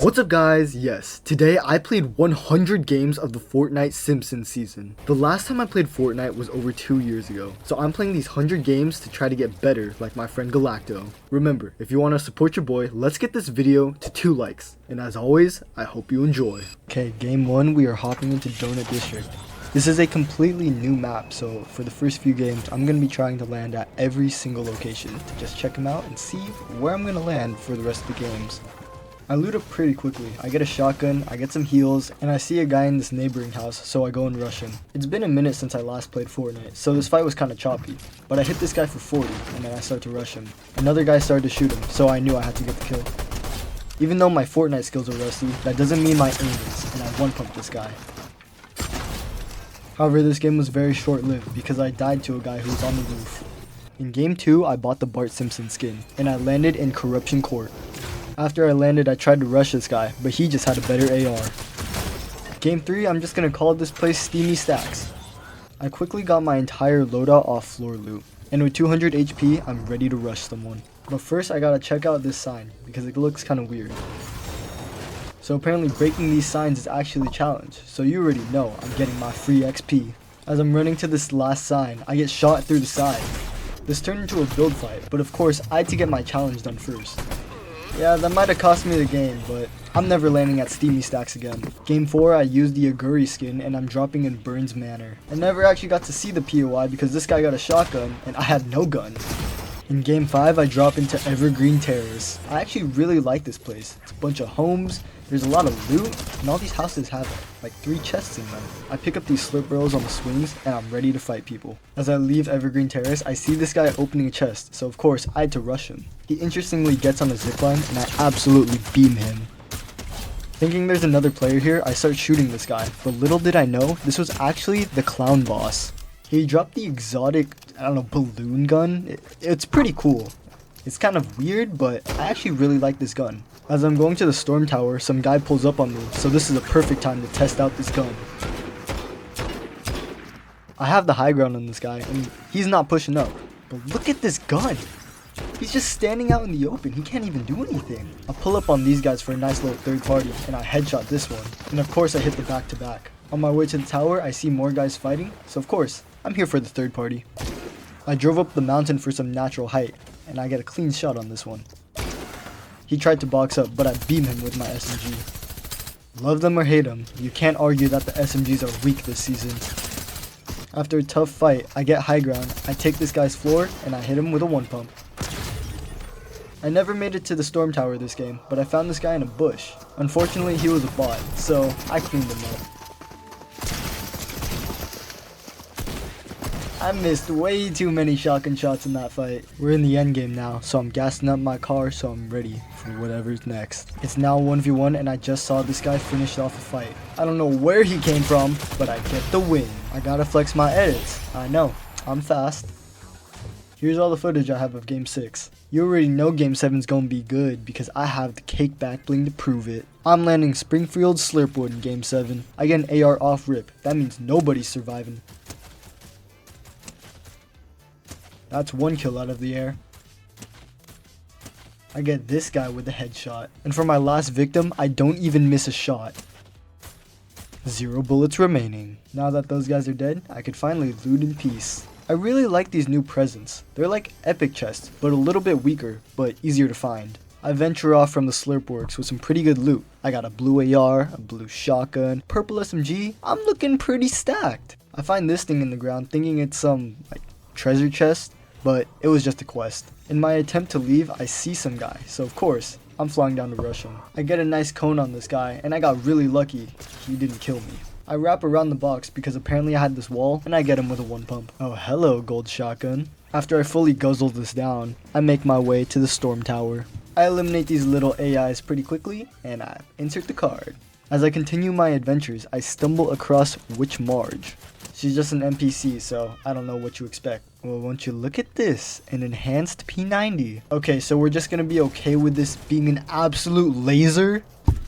What's up guys? Yes, today I played 100 games of the Fortnite Simpsons season. The last time I played Fortnite was over 2 years ago, so I'm playing these 100 games to try to get better like my friend Galacto. Remember, if you want to support your boy, let's get this video to 2 likes. And as always, I hope you enjoy. Okay, game 1, we are hopping into Donut District. This is a completely new map, so for the first few games, I'm going to be trying to land at every single location to just check them out and see where I'm going to land for the rest of the games. I loot up pretty quickly. I get a shotgun, I get some heals, and I see a guy in this neighboring house, so I go and rush him. It's been a minute since I last played Fortnite, so this fight was kind of choppy. But I hit this guy for 40, and then I start to rush him. Another guy started to shoot him, so I knew I had to get the kill. Even though my Fortnite skills are rusty, that doesn't mean my aim is, and I one-pumped this guy. However, this game was very short-lived because I died to a guy who was on the roof. In game 2, I bought the Bart Simpson skin, and I landed in Corruption Court. After I landed, I tried to rush this guy, but he just had a better AR. Game 3, I'm just gonna call this place Steamy Stacks. I quickly got my entire loadout off floor loot, and with 200 HP, I'm ready to rush someone. But first, I gotta check out this sign, because it looks kinda weird. So apparently breaking these signs is actually a challenge, so you already know I'm getting my free XP. As I'm running to this last sign, I get shot through the side. This turned into a build fight, but of course, I had to get my challenge done first. Yeah, that might have cost me the game, but I'm never landing at Steamy Stacks again. Game 4, I used the Aguri skin, and I'm dropping in Burns Manor. I never actually got to see the POI because this guy got a shotgun, and I had no gun. In Game 5, I drop into Evergreen Terrace. I actually really like this place. It's a bunch of homes, there's a lot of loot, and all these houses have like 3 chests in them. I pick up these slurp barrels on the swings, and I'm ready to fight people. As I leave Evergreen Terrace, I see this guy opening a chest, so of course, I had to rush him. He interestingly gets on a zipline, and I absolutely beam him. Thinking there's another player here, I start shooting this guy, but little did I know, this was actually the clown boss. He dropped the exotic, balloon gun. It's pretty cool. It's kind of weird, but I actually really like this gun. As I'm going to the storm tower, some guy pulls up on me, so this is a perfect time to test out this gun. I have the high ground on this guy, and he's not pushing up. But look at this gun! He's just standing out in the open, he can't even do anything. I pull up on these guys for a nice little third party, and I headshot this one. And of course I hit the back-to-back. On my way to the tower, I see more guys fighting, so of course, I'm here for the third party. I drove up the mountain for some natural height, and I get a clean shot on this one. He tried to box up, but I beam him with my SMG. Love them or hate them, you can't argue that the SMGs are weak this season. After a tough fight, I get high ground, I take this guy's floor, and I hit him with a one pump. I never made it to the storm tower this game, but I found this guy in a bush. Unfortunately, he was a bot, so I cleaned him up. I missed way too many shotgun shots in that fight. We're in the end game now, so I'm gassing up my car so I'm ready for whatever's next. It's now 1v1 and I just saw this guy finish off a fight. I don't know where he came from, but I get the win. I gotta flex my edits. I know, I'm fast. Here's all the footage I have of game 6. You already know game 7's gonna be good because I have the cake back bling to prove it. I'm landing Springfield Slurpwood in game 7. I get an AR off rip. That means nobody's surviving. That's 1 kill out of the air. I get this guy with a headshot. And for my last victim, I don't even miss a shot. 0 bullets remaining. Now that those guys are dead, I could finally loot in peace. I really like these new presents. They're like epic chests, but a little bit weaker, but easier to find. I venture off from the Slurpworks with some pretty good loot. I got a blue AR, a blue shotgun, purple SMG. I'm looking pretty stacked. I find this thing in the ground thinking it's some treasure chest, but it was just a quest. In my attempt to leave, I see some guy, so of course, I'm flying down to rush him. I get a nice cone on this guy, and I got really lucky. He didn't kill me. I wrap around the box because apparently I had this wall, and I get him with a one pump. Oh, hello, gold shotgun. After I fully guzzle this down, I make my way to the storm tower. I eliminate these little AIs pretty quickly, and I insert the card. As I continue my adventures, I stumble across Witch Marge. She's just an NPC, so I don't know what you expect. Well, won't you look at this? An enhanced P90. Okay, so we're just gonna be okay with this being an absolute laser?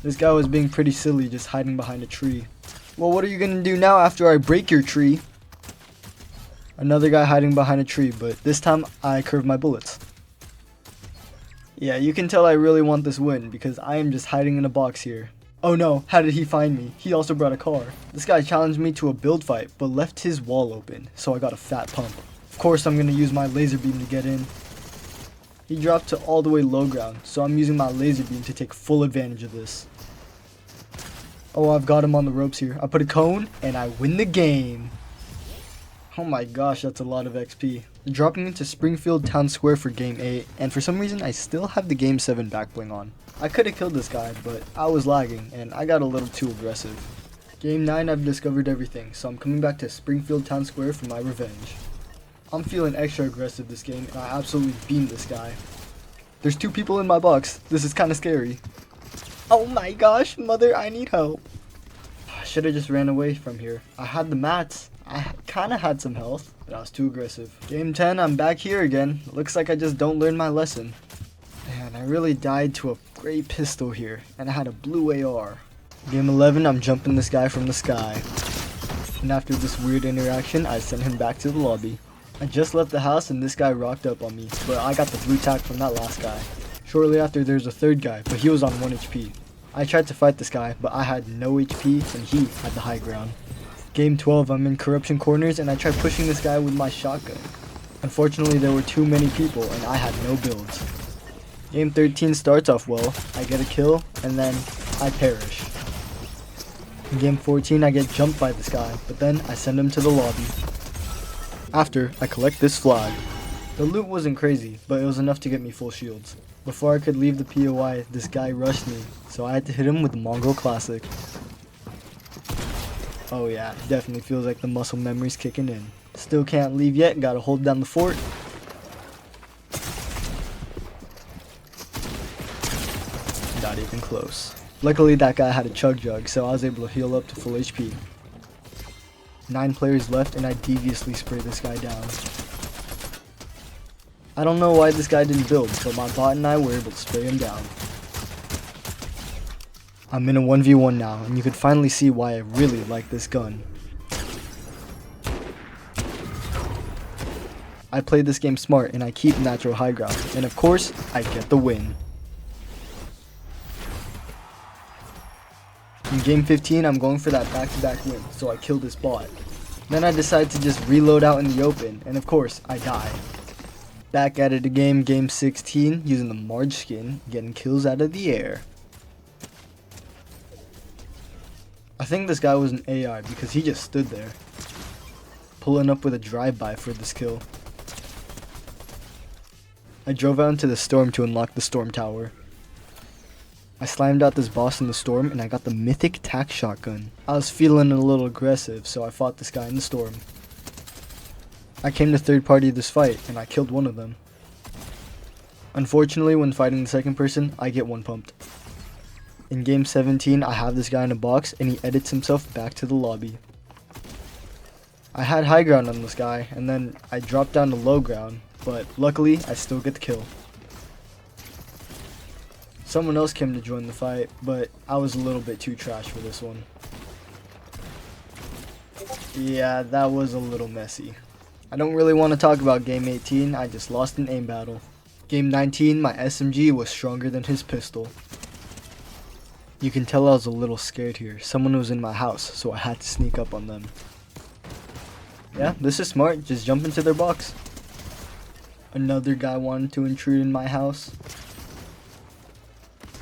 This guy was being pretty silly, just hiding behind a tree. Well, what are you gonna do now after I break your tree? Another guy hiding behind a tree, but this time I curve my bullets. Yeah, you can tell I really want this win because I am just hiding in a box here. Oh no, how did he find me? He also brought a car. This guy challenged me to a build fight, but left his wall open, so I got a fat pump. Of course I'm gonna use my laser beam to get in. He dropped to all the way low ground, so I'm using my laser beam to take full advantage of this. Oh, I've got him on the ropes here. I put a cone, and I win the game. Oh my gosh, that's a lot of XP. Dropping into Springfield Town Square for Game 8, and for some reason I still have the Game 7 back bling on. I could have killed this guy, but I was lagging, and I got a little too aggressive. Game 9, I've discovered everything, so I'm coming back to Springfield Town Square for my revenge. I'm feeling extra aggressive this game, and I absolutely beamed this guy. There's 2 people in my box. This is kind of scary. Oh my gosh, mother, I need help. I should have just ran away from here. I had the mats. I kind of had some health, but I was too aggressive. Game 10, I'm back here again. Looks like I just don't learn my lesson. Man, I really died to a gray pistol here, and I had a blue AR. Game 11, I'm jumping this guy from the sky. And after this weird interaction, I sent him back to the lobby. I just left the house and this guy rocked up on me, but I got the blue tack from that last guy. Shortly after, there's a third guy, but he was on 1 HP. I tried to fight this guy, but I had no HP and he had the high ground. Game 12, I'm in corruption corners and I tried pushing this guy with my shotgun. Unfortunately, there were too many people and I had no builds. Game 13 starts off well. I get a kill and then I perish. In game 14, I get jumped by this guy, but then I send him to the lobby. After, I collect this flag. The loot wasn't crazy, but it was enough to get me full shields. Before I could leave the POI, this guy rushed me, so I had to hit him with the Mongol Classic. Oh yeah, definitely feels like the muscle memory's kicking in. Still can't leave yet, gotta hold down the fort. Not even close. Luckily that guy had a chug jug, so I was able to heal up to full HP. 9 players left and I deviously spray this guy down. I don't know why this guy didn't build, but my bot and I were able to spray him down. I'm in a 1v1 now, and you can finally see why I really like this gun. I play this game smart, and I keep natural high ground, and of course, I get the win. In game 15, I'm going for that back-to-back win, so I kill this bot. Then I decide to just reload out in the open, and of course, I die. Back at it again, game 16, using the Marge skin, getting kills out of the air. I think this guy was an AI because he just stood there, pulling up with a drive-by for this kill. I drove out into the storm to unlock the storm tower. I slammed out this boss in the storm and I got the mythic tac shotgun. I was feeling a little aggressive, so I fought this guy in the storm. I came to third party this fight and I killed one of them. Unfortunately, when fighting the second person, I get one pumped. In game 17, I have this guy in a box and he edits himself back to the lobby. I had high ground on this guy and then I dropped down to low ground, but luckily I still get the kill. Someone else came to join the fight, but I was a little bit too trash for this one. Yeah, that was a little messy. I don't really want to talk about game 18, I just lost an aim battle. Game 19, my SMG was stronger than his pistol. You can tell I was a little scared here. Someone was in my house, so I had to sneak up on them. Yeah, this is smart, just jump into their box. Another guy wanted to intrude in my house.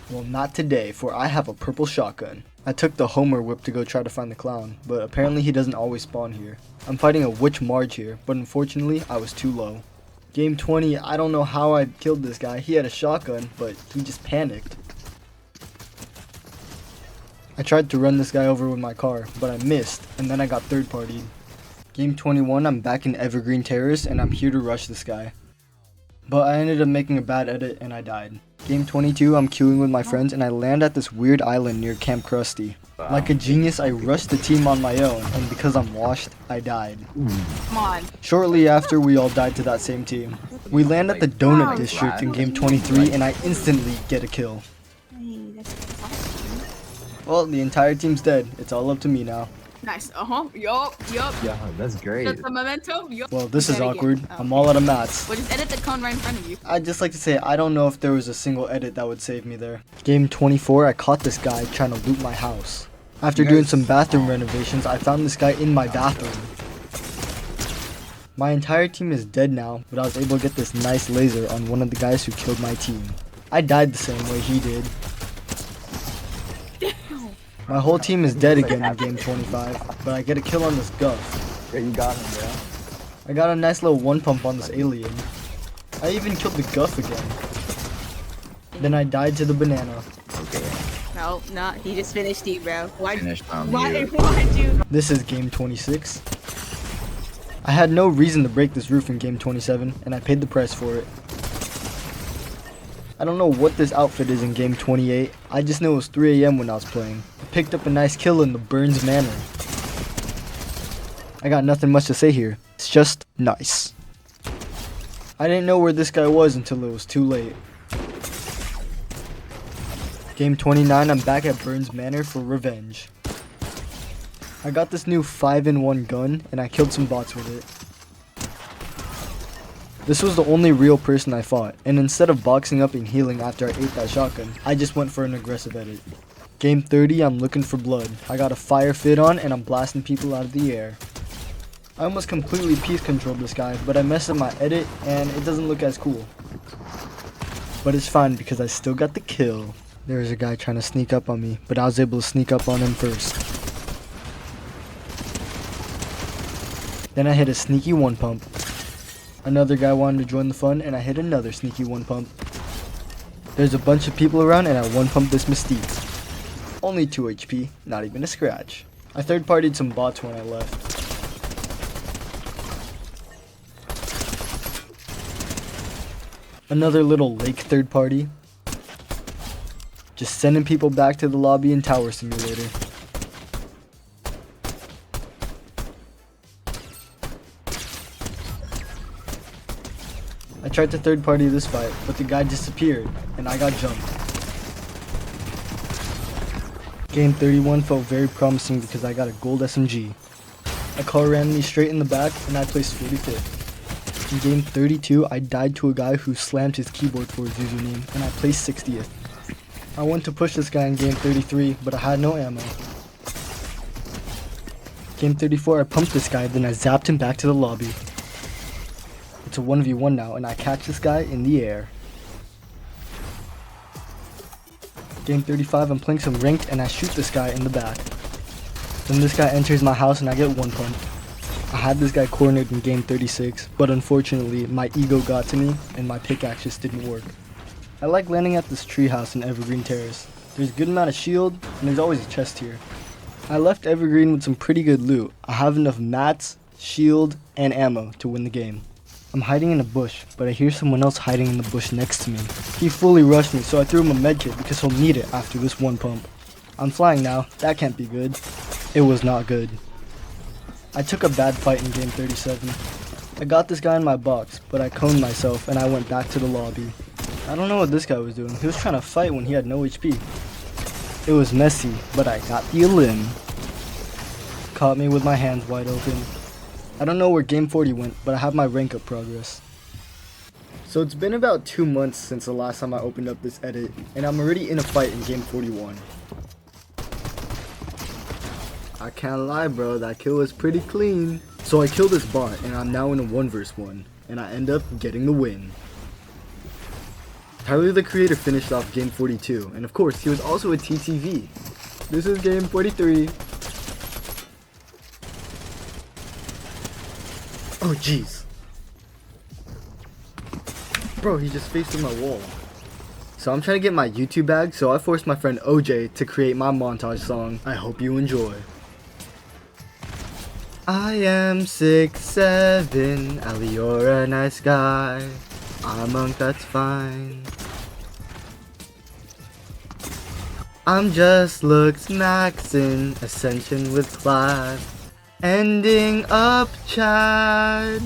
Well, not today, for I have a purple shotgun. I took the Homer whip to go try to find the clown, but apparently he doesn't always spawn here. I'm fighting a witch Marge here, but unfortunately I was too low. Game 20, I don't know how I killed this guy. He had a shotgun, but he just panicked. I tried to run this guy over with my car, but I missed, and then I got third partied. Game 21, I'm back in Evergreen Terrace, and I'm here to rush this guy. But I ended up making a bad edit, and I died. Game 22, I'm queuing with my friends, and I land at this weird island near Camp Krusty. Like a genius, I rushed the team on my own, and because I'm washed, I died. Come on. Shortly after, we all died to that same team. We land at the Donut District in Game 23, and I instantly get a kill. Hey, that's awesome. Well, the entire team's dead. It's all up to me now. Nice. Yup. Yeah, that's great. That's the momentum. Yup. Well, this is Very awkward. good. Oh. I'm all out of mats. Well, just edit the cone right in front of you. I'd just like to say, I don't know if there was a single edit that would save me there. Game 24, I caught this guy trying to loot my house. After doing some bathroom renovations, I found this guy in my bathroom. My entire team is dead now, but I was able to get this nice laser on one of the guys who killed my team. I died the same way he did. My whole team is dead again in game 25, but I get a kill on this Guff. Yeah, you got him, bro. I got a nice little one pump on this alien. I even killed the Guff again. Then I died to the banana. Okay. No, he just finished you, bro. Why'd you? This is game 26. I had no reason to break this roof in game 27, and I paid the price for it. I don't know what this outfit is in game 28. I just know it was 3 AM when I was playing. I picked up a nice kill in the Burns Manor. I got nothing much to say here. It's just nice. I didn't know where this guy was until it was too late. Game 29, I'm back at Burns Manor for revenge. I got this new 5-in-1 gun, and I killed some bots with it. This was the only real person I fought, and instead of boxing up and healing after I ate that shotgun, I just went for an aggressive edit. Game 30, I'm looking for blood. I got a fire fit on, and I'm blasting people out of the air. I almost completely piece controlled this guy, but I messed up my edit, and it doesn't look as cool. But it's fine, because I still got the kill. There was a guy trying to sneak up on me, but I was able to sneak up on him first. Then I hit a sneaky one pump. Another guy wanted to join the fun, and I hit another sneaky one pump. There's a bunch of people around, and I one pumped this Mystique. Only 2 HP, not even a scratch. I third-partied some bots when I left. Another little lake third party. Just sending people back to the lobby in Tower Simulator. I tried to third party this fight, but the guy disappeared, and I got jumped. Game 31 felt very promising because I got a gold SMG. A car ran me straight in the back, and I placed 45th. In game 32, I died to a guy who slammed his keyboard for his username, and I placed 60th. I went to push this guy in game 33, but I had no ammo. Game 34, I pumped this guy, then I zapped him back to the lobby. It's a 1v1 now, and I catch this guy in the air. Game 35, I'm playing some ranked, and I shoot this guy in the back. Then this guy enters my house, and I get one pump. I had this guy cornered in game 36, but unfortunately, my ego got to me, and my pickaxe just didn't work. I like landing at this treehouse in Evergreen Terrace. There's a good amount of shield, and there's always a chest here. I left Evergreen with some pretty good loot. I have enough mats, shield, and ammo to win the game. I'm hiding in a bush, but I hear someone else hiding in the bush next to me. He fully rushed me, so I threw him a medkit because he'll need it after this one pump. I'm flying now. That can't be good. It was not good. I took a bad fight in game 37. I got this guy in my box, but I coned myself and I went back to the lobby. I don't know what this guy was doing. He was trying to fight when he had no HP. It was messy, but I got the limb. Caught me with my hands wide open. I don't know where game 40 went, but I have my rank up progress. So it's been about 2 months since the last time I opened up this edit, and I'm already in a fight in game 41. I can't lie, bro, that kill was pretty clean. So I killed this bot, and I'm now in a 1 vs 1, and I end up getting the win. Tyler the Creator finished off game 42, and of course, he was also a TTV. This is game 43. Oh jeez. Bro, he just faced in my wall. So I'm trying to get my YouTube bag, so I forced my friend OJ to create my montage song. I hope you enjoy. I am 6'7", Ali, you're a nice guy. I'm a monk, that's fine. I'm just looks maxing, ascension with class. Ending up Chad.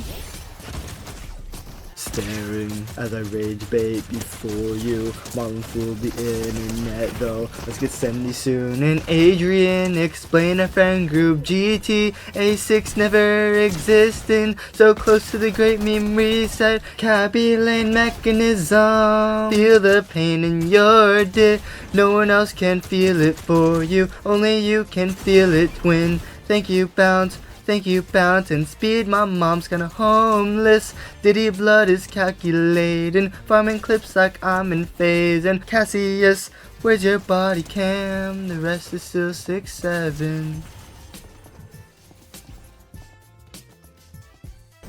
Staring as I rage bait before you. Marlon fooled the internet though. Let's get 70 soon. And Adrian explain a friend group. GTA 6 never existing. So close to the great meme reset. Cabby lane mechanism. Feel the pain in your dick. No one else can feel it for you. Only you can feel it when. Thank you, Bounce. Thank you, Bounce and Speed. My mom's kinda homeless. Diddy blood is calculating. Farming clips like I'm in phase. And Cassius, where's your body cam? The rest is still 6-7.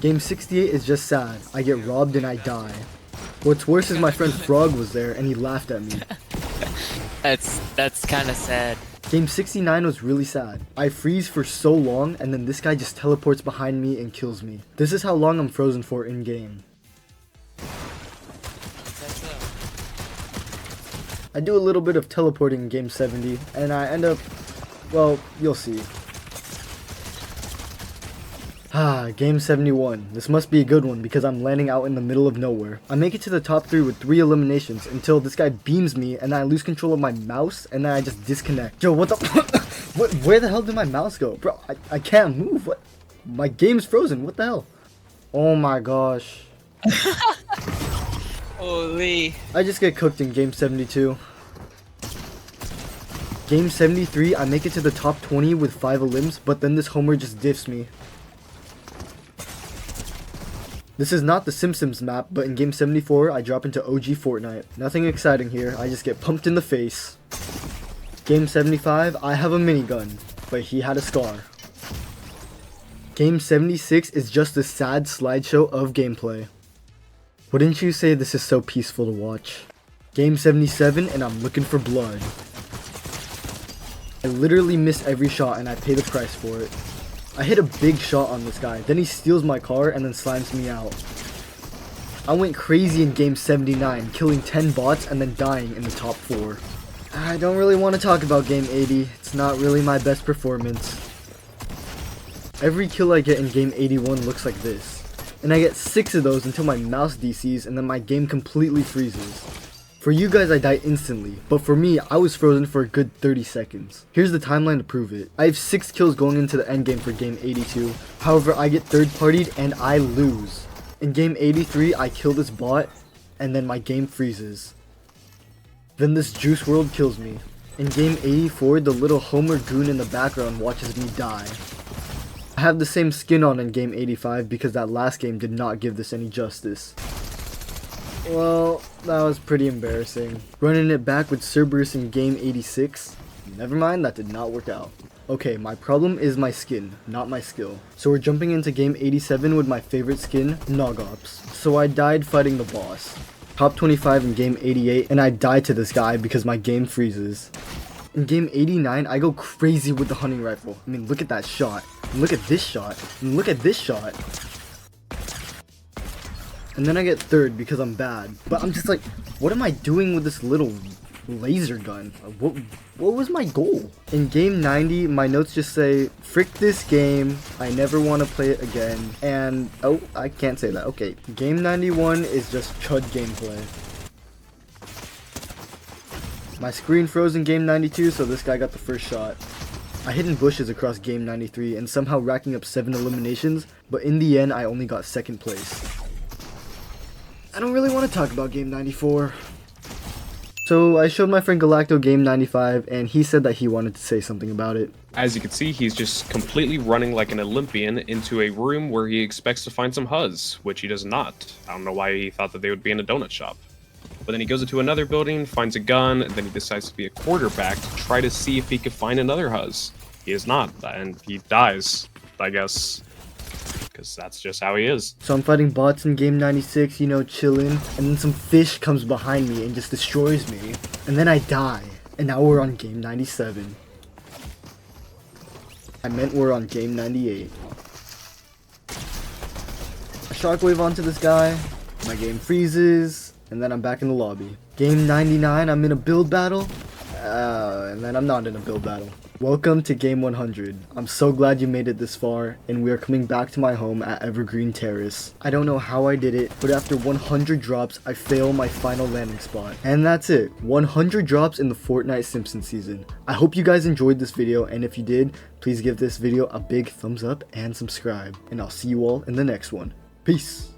Game 68 is just sad. I get robbed and I die. What's worse is my friend Frog was there and he laughed at me. That's kind of sad. Game 69 was really sad. I freeze for so long and then this guy just teleports behind me and kills me. This is how long I'm frozen for in game. I do a little bit of teleporting in game 70 and I end up, well, you'll see. Game 71. This must be a good one because I'm landing out in the middle of nowhere. I make it to the top 3 with 3 eliminations until this guy beams me and then I lose control of my mouse and then I just disconnect. Yo, what the where the hell did my mouse go? Bro, I can't move. What? My game's frozen. What the hell? Oh my gosh. Holy. I just get cooked in game 72. Game 73, I make it to the top 20 with 5 elims, but then this homer just diffs me. This is not the Simpsons map, but in game 74, I drop into OG Fortnite. Nothing exciting here, I just get pumped in the face. Game 75, I have a minigun, but he had a scar. Game 76 is just a sad slideshow of gameplay. Wouldn't you say this is so peaceful to watch? Game 77, and I'm looking for blood. I literally miss every shot and I pay the price for it. I hit a big shot on this guy, then he steals my car and then slimes me out. I went crazy in game 79, killing 10 bots and then dying in the top 4. I don't really want to talk about game 80, it's not really my best performance. Every kill I get in game 81 looks like this. And I get 6 of those until my mouse DCs and then my game completely freezes. For you guys I die instantly, but for me I was frozen for a good 30 seconds. Here's the timeline to prove it. I have 6 kills going into the endgame for game 82, however I get third partied and I lose. In game 83 I kill this bot, and then my game freezes. Then this Juice World kills me. In game 84 the little Homer goon in the background watches me die. I have the same skin on in game 85 because that last game did not give this any justice. Well, that was pretty embarrassing. Running it back with Cerberus in game 86? Never mind, that did not work out. Okay, my problem is my skin, not my skill. So we're jumping into game 87 with my favorite skin, Nogops. So I died fighting the boss. Top 25 in game 88, and I died to this guy because my game freezes. In game 89, I go crazy with the hunting rifle. I mean, look at that shot. And look at this shot. And look at this shot. And then I get third because I'm bad. But I'm just like, what am I doing with this little laser gun? What was my goal? In game 90, my notes just say, frick this game, I never want to play it again. And, oh, I can't say that. Okay, game 91 is just chud gameplay. My screen froze in game 92, so this guy got the first shot. I hid in bushes across game 93 and somehow racking up 7 eliminations, but in the end I only got second place. I don't really want to talk about game 94. So I showed my friend Galacto game 95 and he said that he wanted to say something about it. As you can see, he's just completely running like an Olympian into a room where he expects to find some Huzz, which he does not. I don't know why he thought that they would be in a donut shop. But then he goes into another building, finds a gun, and then he decides to be a quarterback to try to see if he could find another Huzz. He is not, and he dies, I guess. Because that's just how he is. So I'm fighting bots in game 96, you know, chilling, and then some fish comes behind me and just destroys me. And then I die, and now we're on game 97. I meant we're on game 98. A shockwave onto this guy, my game freezes, and then I'm back in the lobby. Game 99, I'm in a build battle, and then I'm not in a build battle. Welcome to game 100. I'm so glad you made it this far, and we are coming back to my home at Evergreen Terrace. I don't know how I did it, but after 100 drops, I fail my final landing spot. And that's it, 100 drops in the Fortnite Simpsons season. I hope you guys enjoyed this video, and if you did, please give this video a big thumbs up and subscribe. And I'll see you all in the next one. Peace.